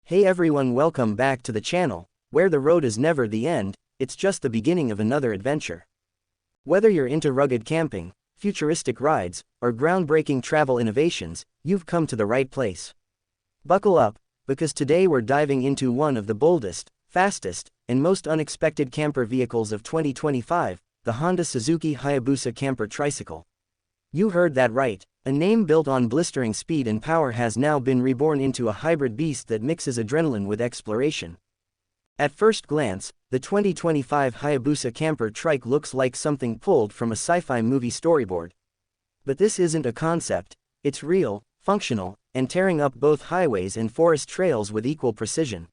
Hey everyone, welcome back to the channel, where the road is never the end, it's just the beginning of another adventure. Whether you're into rugged camping, futuristic rides, or groundbreaking travel innovations, you've come to the right place. Buckle up, because today we're diving into one of the boldest, fastest, and most unexpected camper vehicles of 2025, the Honda Suzuki Hayabusa Camper Tricycle. You heard that right. A name built on blistering speed and power has now been reborn into a hybrid beast that mixes adrenaline with exploration. At first glance, the 2025 Hayabusa Camper Trike looks like something pulled from a sci-fi movie storyboard. But this isn't a concept, it's real, functional, and tearing up both highways and forest trails with equal precision.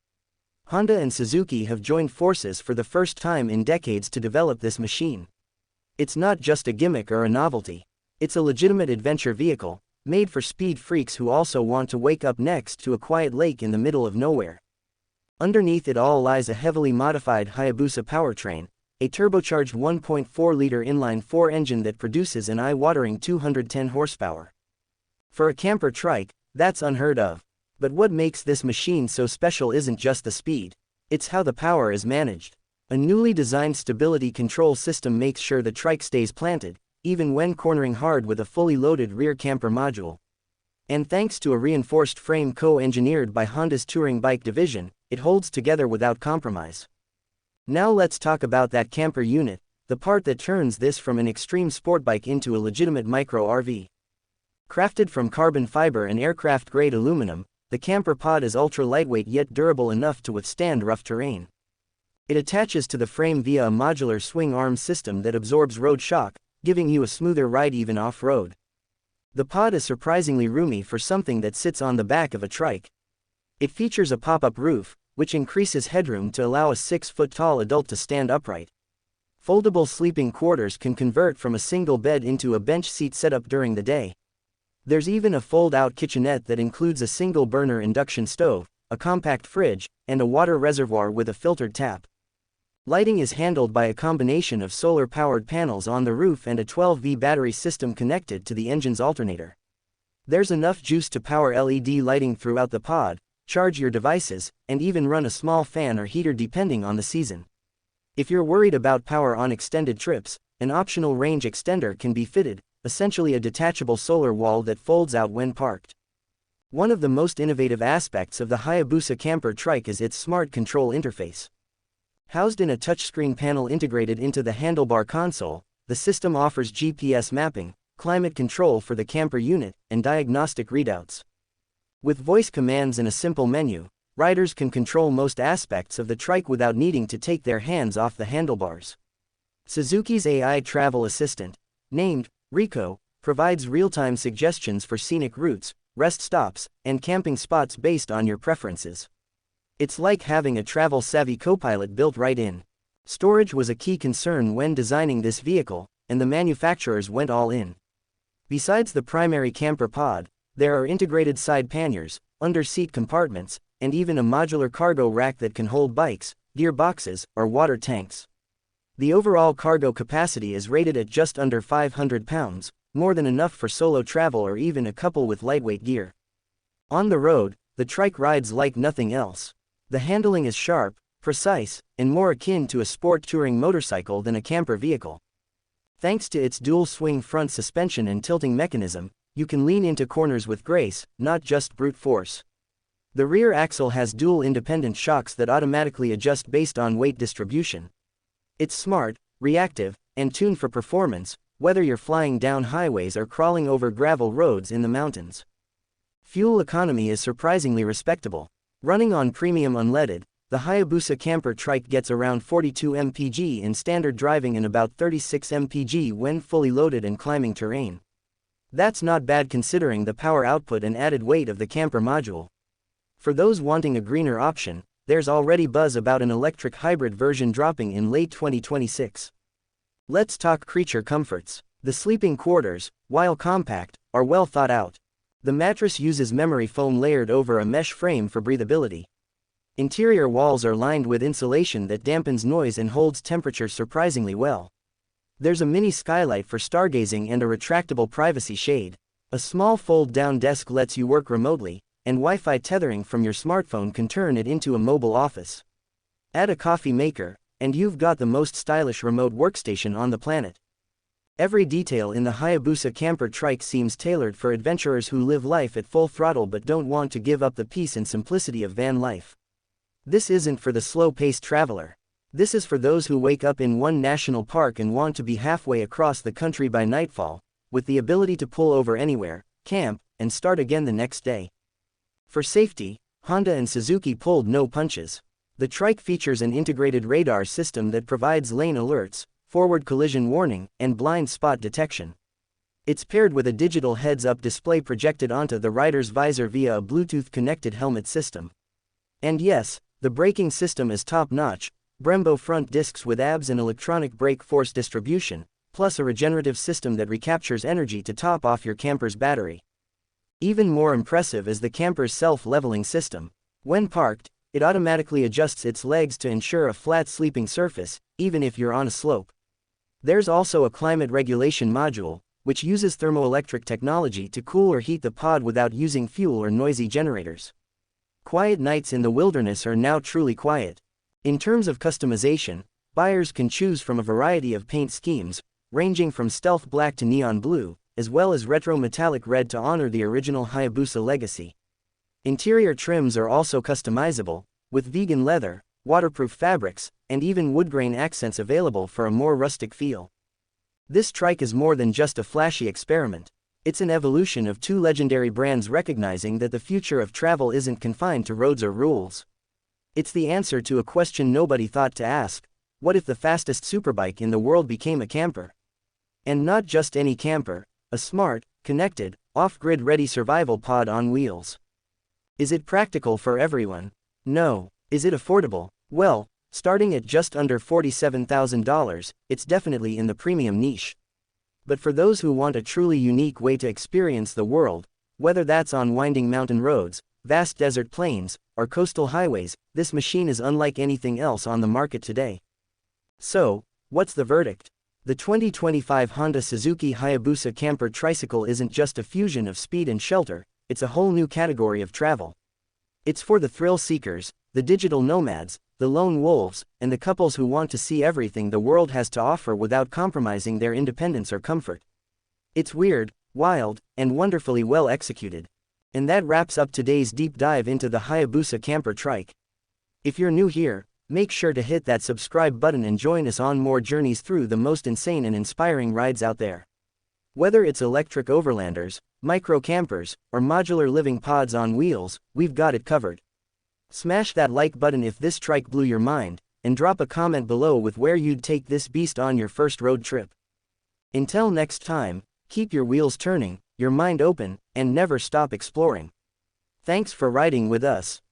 Honda and Suzuki have joined forces for the first time in decades to develop this machine. It's not just a gimmick or a novelty. It's a legitimate adventure vehicle, made for speed freaks who also want to wake up next to a quiet lake in the middle of nowhere. Underneath it all lies a heavily modified Hayabusa powertrain, a turbocharged 1.4-liter inline-4 engine that produces an eye-watering 210 horsepower. For a camper trike, that's unheard of. But what makes this machine so special isn't just the speed, it's how the power is managed. A newly designed stability control system makes sure the trike stays planted, even when cornering hard with a fully loaded rear camper module. And thanks to a reinforced frame co-engineered by Honda's touring bike division, it holds together without compromise. Now let's talk about that camper unit, the part that turns this from an extreme sport bike into a legitimate micro RV. Crafted from carbon fiber and aircraft-grade aluminum, the camper pod is ultra-lightweight yet durable enough to withstand rough terrain. It attaches to the frame via a modular swing arm system that absorbs road shock, giving you a smoother ride even off-road. The pod is surprisingly roomy for something that sits on the back of a trike. It features a pop-up roof, which increases headroom to allow a 6-foot-tall adult to stand upright. Foldable sleeping quarters can convert from a single bed into a bench seat setup during the day. There's even a fold-out kitchenette that includes a single-burner induction stove, a compact fridge, and a water reservoir with a filtered tap. Lighting is handled by a combination of solar-powered panels on the roof and a 12V battery system connected to the engine's alternator. There's enough juice to power LED lighting throughout the pod, charge your devices, and even run a small fan or heater depending on the season. If you're worried about power on extended trips, an optional range extender can be fitted, essentially a detachable solar wall that folds out when parked. One of the most innovative aspects of the Hayabusa Camper Trike is its smart control interface. Housed in a touchscreen panel integrated into the handlebar console, the system offers GPS mapping, climate control for the camper unit, and diagnostic readouts. With voice commands and a simple menu, riders can control most aspects of the trike without needing to take their hands off the handlebars. Suzuki's AI travel assistant, named Rico, provides real-time suggestions for scenic routes, rest stops, and camping spots based on your preferences. It's like having a travel-savvy co-pilot built right in. Storage was a key concern when designing this vehicle, and the manufacturers went all in. Besides the primary camper pod, there are integrated side panniers, under-seat compartments, and even a modular cargo rack that can hold bikes, gear boxes, or water tanks. The overall cargo capacity is rated at just under 500 pounds, more than enough for solo travel or even a couple with lightweight gear. On the road, the trike rides like nothing else. The handling is sharp, precise, and more akin to a sport touring motorcycle than a camper vehicle. Thanks to its dual-swing front suspension and tilting mechanism, you can lean into corners with grace, not just brute force. The rear axle has dual independent shocks that automatically adjust based on weight distribution. It's smart, reactive, and tuned for performance, whether you're flying down highways or crawling over gravel roads in the mountains. Fuel economy is surprisingly respectable. Running on premium unleaded, the Hayabusa Camper Trike gets around 42 mpg in standard driving and about 36 mpg when fully loaded and climbing terrain. That's not bad considering the power output and added weight of the camper module. For those wanting a greener option, there's already buzz about an electric hybrid version dropping in late 2026. Let's talk creature comforts. The sleeping quarters, while compact, are well thought out. The mattress uses memory foam layered over a mesh frame for breathability. Interior walls are lined with insulation that dampens noise and holds temperature surprisingly well. There's a mini skylight for stargazing and a retractable privacy shade. A small fold-down desk lets you work remotely, and Wi-Fi tethering from your smartphone can turn it into a mobile office. Add a coffee maker, and you've got the most stylish remote workstation on the planet. Every detail in the Hayabusa camper trike seems tailored for adventurers who live life at full throttle but don't want to give up the peace and simplicity of van life. This isn't for the slow-paced traveler. This is for those who wake up in one national park and want to be halfway across the country by nightfall, with the ability to pull over anywhere, camp, and start again the next day. For safety, Honda and Suzuki pulled no punches. The trike features an integrated radar system that provides lane alerts, forward collision warning, and blind spot detection. It's paired with a digital heads-up display projected onto the rider's visor via a Bluetooth-connected helmet system. And yes, the braking system is top-notch, Brembo front discs with ABS and electronic brake force distribution, plus a regenerative system that recaptures energy to top off your camper's battery. Even more impressive is the camper's self-leveling system. When parked, it automatically adjusts its legs to ensure a flat sleeping surface, even if you're on a slope. There's also a climate regulation module, which uses thermoelectric technology to cool or heat the pod without using fuel or noisy generators. Quiet nights in the wilderness are now truly quiet. In terms of customization, buyers can choose from a variety of paint schemes, ranging from stealth black to neon blue, as well as retro metallic red to honor the original Hayabusa legacy. Interior trims are also customizable, with vegan leather, waterproof fabrics, and even woodgrain accents available for a more rustic feel. This trike is more than just a flashy experiment. It's an evolution of two legendary brands recognizing that the future of travel isn't confined to roads or rules. It's the answer to a question nobody thought to ask: what if the fastest superbike in the world became a camper? And not just any camper, a smart, connected, off-grid ready survival pod on wheels. Is it practical for everyone? No. Is it affordable? Well, starting at just under $47,000, it's definitely in the premium niche. But for those who want a truly unique way to experience the world, whether that's on winding mountain roads, vast desert plains, or coastal highways, this machine is unlike anything else on the market today. So, what's the verdict? The 2025 Honda Suzuki Hayabusa Camper Tricycle isn't just a fusion of speed and shelter, it's a whole new category of travel. It's for the thrill seekers, the digital nomads, the lone wolves, and the couples who want to see everything the world has to offer without compromising their independence or comfort. It's weird, wild, and wonderfully well executed. And that wraps up today's deep dive into the Hayabusa Camper Trike. If you're new here, make sure to hit that subscribe button and join us on more journeys through the most insane and inspiring rides out there. Whether it's electric overlanders, micro campers, or modular living pods on wheels, we've got it covered. Smash that like button if this trike blew your mind, and drop a comment below with where you'd take this beast on your first road trip. Until next time, keep your wheels turning, your mind open, and never stop exploring. Thanks for riding with us.